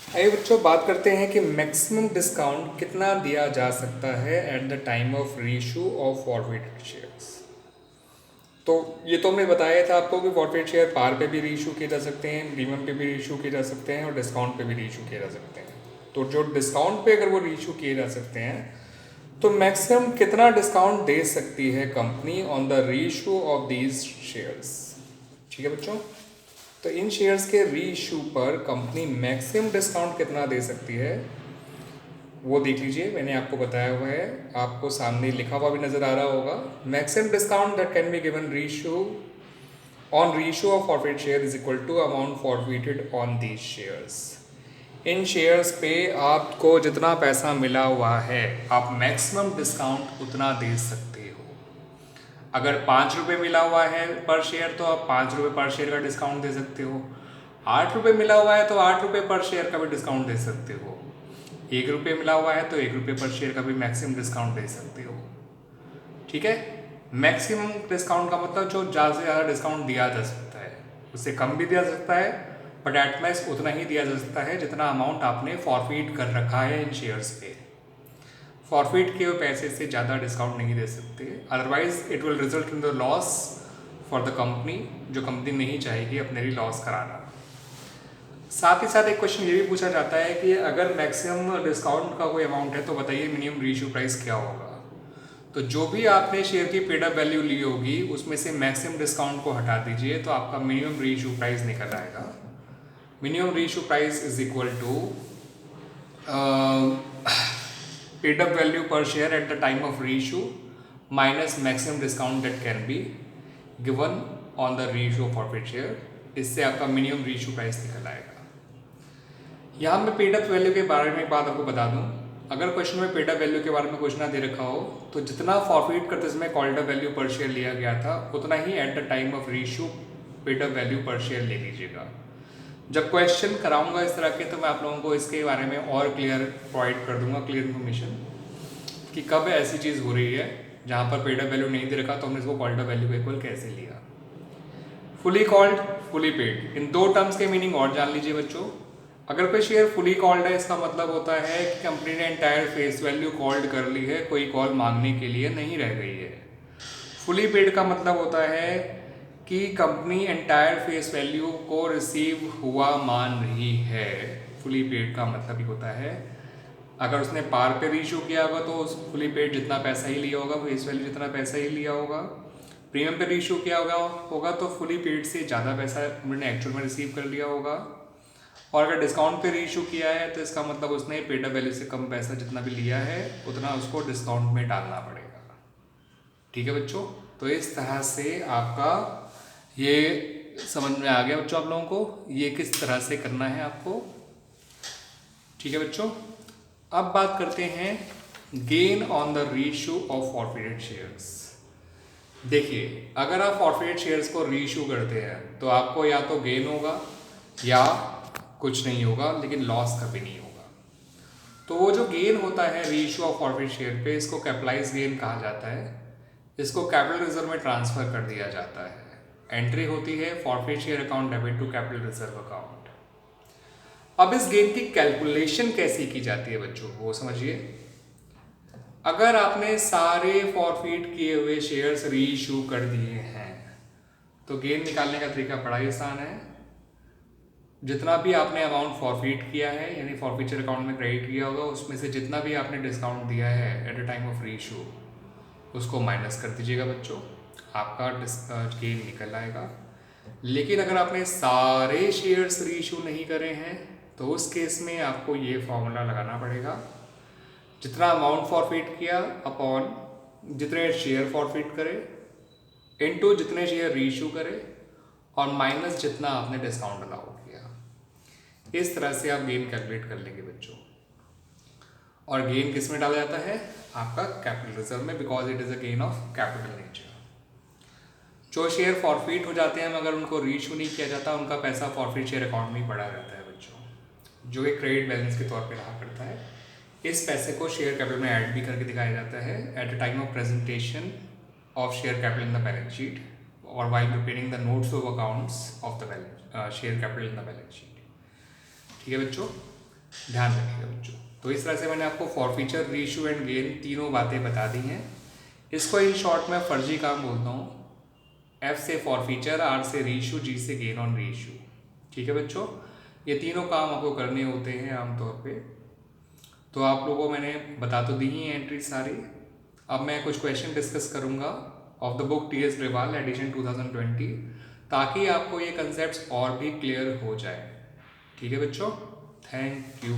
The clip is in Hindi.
आइए बच्चों, बात करते हैं कि मैक्सिमम डिस्काउंट कितना दिया जा सकता है at the time of reissue of forwarded shares. तो ये तो हमने बताया था आपको कि फॉरवर्डेड शेयर पार पे भी रीइशू किए जा सकते हैं, प्रीमियम पे भी रीइशू किए जा सकते हैं और डिस्काउंट पे भी रीइशू किए जा सकते हैं। तो जो डिस्काउंट पे अगर वो रीइशू किए जा सकते हैं तो मैक्सिमम कितना डिस्काउंट दे सकती है company on the reissue of these shares. ठीक है बच्चों, तो इन शेयर्स के रीइशू पर कंपनी मैक्सिमम डिस्काउंट कितना दे सकती है वो देख लीजिए। मैंने आपको बताया हुआ है, आपको सामने लिखा हुआ भी नज़र आ रहा होगा। Maximum discount that can be given reissue on reissue of forfeited share is equal to amount forfeited on these shares. इन शेयर्स पे आपको जितना पैसा मिला हुआ है आप मैक्सिमम डिस्काउंट उतना दे सकते हो। अगर 5 रुपये मिला हुआ है पर शेयर तो आप 5 रुपये पर शेयर का डिस्काउंट दे सकते हो। 8 रुपये मिला हुआ है तो 8 रुपये पर शेयर का भी डिस्काउंट दे सकते हो। 1 रुपये मिला हुआ है तो 1 रुपये पर शेयर का भी मैक्सिमम डिस्काउंट दे सकते हो। ठीक है, मैक्सिमम डिस्काउंट का मतलब जो ज़्यादा से ज़्यादा डिस्काउंट दिया जा सकता है, उससे कम भी दिया जा सकता है, बट एट मैक्स उतना ही दिया जा सकता है जितना अमाउंट आपने फॉरफिट कर रखा है इन शेयर्स पे। फॉरफिट किए हुए पैसे से ज़्यादा डिस्काउंट नहीं दे सकते, otherwise it will result in the loss for the company, जो कंपनी नहीं चाहेगी अपने लिए लॉस कराना। साथ ही साथ एक क्वेश्चन ये भी पूछा जाता है कि अगर मैक्सिमम डिस्काउंट का कोई अमाउंट है तो बताइए मिनिमम रीइशू प्राइस क्या होगा। तो जो भी आपने शेयर की पेड अप वैल्यू ली होगी उसमें से मैक्सिमम डिस्काउंट को हटा दीजिए तो आपका मिनिमम रीइशू प्राइस निकल आएगा। Minimum reissue price is equal to paid up value पर share at the time of reissue minus maximum discount that can be given on the reissue of forfeited share. इससे आपका मिनिमम रीइशू प्राइस निकल आएगा। यहाँ मैं पेड अप वैल्यू के बारे में एक बात आपको बता दूँ, अगर क्वेश्चन में पेड अप वैल्यू के बारे में क्वेश्चन दे रखा हो तो जितना फॉरफिट करते समय कॉल्ड अप वैल्यू पर शेयर लिया गया था उतना ही at the time of reissue paid up value पर शेयर ले लीजिएगा। जब क्वेश्चन कराऊंगा इस तरह के तो मैं आप लोगों को इसके बारे में और क्लियर प्रोवाइड कर दूंगा, क्लियर इन्फॉर्मेशन कि कब ऐसी चीज़ हो रही है जहाँ पर पेड अप वैल्यू नहीं दे रखा तो हमने इसको कॉल्ड अप वैल्यू को इक्वल कैसे लिया। फुली कॉल्ड, फुली पेड, इन दो टर्म्स के मीनिंग और जान लीजिए बच्चों। अगर कोई शेयर फुली कॉल्ड है इसका मतलब होता है कि कंपनी ने एंटायर फेस वैल्यू कॉल्ड कर ली है, कोई कॉल मांगने के लिए नहीं रह गई है। फुली पेड का मतलब होता है कि कंपनी एंटायर फेस वैल्यू को रिसीव हुआ मान रही है। फुली पेड का मतलब ही होता है अगर उसने पार पे रीइशू किया होगा तो उस फुली पेड जितना पैसा ही लिया होगा, फेस वैल्यू जितना पैसा ही लिया होगा। प्रीमियम पे रीइशू किया होगा तो फुली पेड से ज़्यादा पैसा उन्होंने एक्चुअल में रिसीव कर लिया होगा। और अगर डिस्काउंट पे रीइशू किया है तो इसका मतलब उसने पेड अप वैल्यू से कम पैसा जितना भी लिया है उतना उसको डिस्काउंट में डालना पड़ेगा। ठीक है बच्चों, तो इस तरह से आपका ये समझ में आ गया बच्चों आप लोगों को ये किस तरह से करना है आपको। ठीक है बच्चों, अब बात करते हैं gain on the reissue of forfeited shares. देखिए, अगर आप फॉरफिटेड शेयर्स को रीइशू करते हैं तो आपको या तो गेन होगा या कुछ नहीं होगा, लेकिन लॉस कभी नहीं होगा। तो वो जो गेन होता है रीइशू ऑफ फॉरफिटेड शेयर पे, इसको कैपिटलाइज गेन कहा जाता है। इसको कैपिटल रिजर्व में ट्रांसफर कर दिया जाता है। एंट्री होती है forfeited share account debit to capital reserve account. अब इस गेन की कैलकुलेशन कैसी की जाती है बच्चों वो समझिए। अगर आपने सारे फॉरफिट किए हुए शेयर्स रीइशू कर दिए हैं तो गेन निकालने का तरीका बड़ा ही आसान है। जितना भी आपने अमाउंट फॉरफिट किया है यानी फॉरफिचर अकाउंट में क्रेडिट किया होगा उसमें से जितना भी आपने डिस्काउंट दिया है at the time of reissue उसको माइनस कर दीजिएगा बच्चों, आपका गेन निकल आएगा। लेकिन अगर आपने सारे शेयर्स रीइशू नहीं करे हैं तो उस केस में आपको ये फॉर्मूला लगाना पड़ेगा, जितना अमाउंट फॉरफिट किया अपॉन जितने शेयर फॉरफिट करे इनटू जितने शेयर रीइशू करे और माइनस जितना आपने डिस्काउंट अलाउ किया। इस तरह से आप गेन कैलकुलेट कर लेंगे बच्चों। और गेन किस में डाला जाता है? आपका कैपिटल रिजर्व में, because it is a gain of capital nature. जो शेयर फॉरफिट हो जाते हैं मगर उनको रीइशू नहीं किया जाता उनका पैसा फॉरफिट शेयर अकाउंट में ही पड़ा रहता है बच्चों, जो एक क्रेडिट बैलेंस के तौर पर रहा करता है। इस पैसे को शेयर कैपिटल में ऐड भी करके दिखाया जाता है at the time of presentation of share capital in the balance sheet और while preparing the notes of accounts of the share capital in the balance sheet. ठीक है बच्चों, ध्यान रखिएगा बच्चों। तो इस तरह से मैंने आपको फॉरफीचर, रीइशू एंड गेन तीनों बातें बता दी हैं। इसको इन शॉर्ट में फर्जी काम बोलता हूँ। F से फॉरफीचर, R से रीइशू, G से गेन ऑन रीइशू। ठीक है बच्चों, ये तीनों काम आपको करने होते हैं आमतौर पे। तो आप लोगों को मैंने बता तो दी ही एंट्री सारी। अब मैं कुछ क्वेश्चन डिस्कस करूँगा of the book T S Grewal edition 2020, ताकि आपको ये कंसेप्ट और भी क्लियर हो जाए। ठीक है बच्चों, थैंक यू।